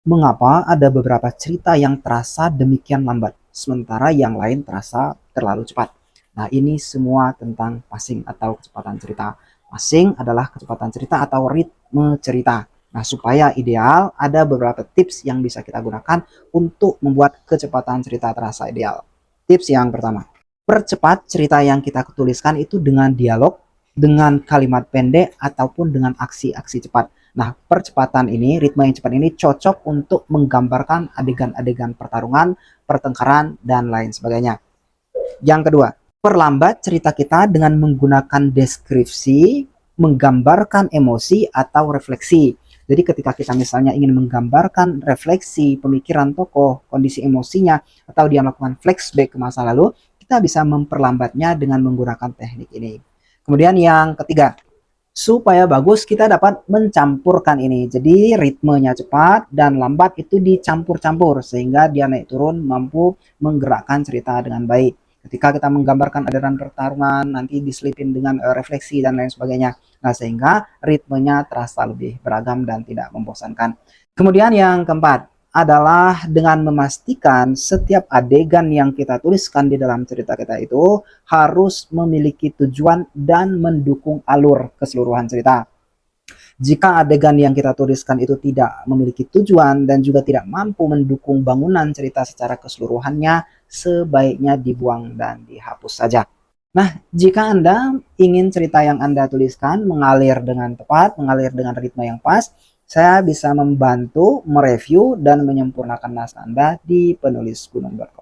Mengapa ada beberapa cerita yang terasa demikian lambat, sementara yang lain terasa terlalu cepat? Nah, ini semua tentang pacing atau kecepatan cerita. Pacing adalah kecepatan cerita atau ritme cerita. Nah, supaya ideal, ada beberapa tips yang bisa kita gunakan untuk membuat kecepatan cerita terasa ideal. Tips yang pertama, percepat cerita yang kita tuliskan itu dengan dialog, dengan kalimat pendek, ataupun dengan aksi-aksi cepat. Nah, percepatan ini, ritme yang cepat ini cocok untuk menggambarkan adegan-adegan pertarungan, pertengkaran, dan lain sebagainya. Yang kedua, perlambat cerita kita dengan menggunakan deskripsi, menggambarkan emosi atau refleksi. Jadi ketika kita misalnya ingin menggambarkan refleksi pemikiran tokoh, kondisi emosinya, atau dia melakukan flashback ke masa lalu, kita bisa memperlambatnya dengan menggunakan teknik ini. Kemudian yang ketiga, supaya bagus kita dapat mencampurkan ini. Jadi ritmenya cepat dan lambat itu dicampur-campur sehingga dia naik turun mampu menggerakkan cerita dengan baik. Ketika kita menggambarkan adegan pertarungan nanti diselipin dengan refleksi dan lain sebagainya. Nah, sehingga ritmenya terasa lebih beragam dan tidak membosankan. Kemudian yang keempat adalah dengan memastikan setiap adegan yang kita tuliskan di dalam cerita kita itu harus memiliki tujuan dan mendukung alur keseluruhan cerita. Jika adegan yang kita tuliskan itu tidak memiliki tujuan dan juga tidak mampu mendukung bangunan cerita secara keseluruhannya, sebaiknya dibuang dan dihapus saja. Nah, jika Anda ingin cerita yang Anda tuliskan mengalir dengan tepat, mengalir dengan ritme yang pas, saya bisa membantu mereview dan menyempurnakan naskah Anda di penulisgunung.com.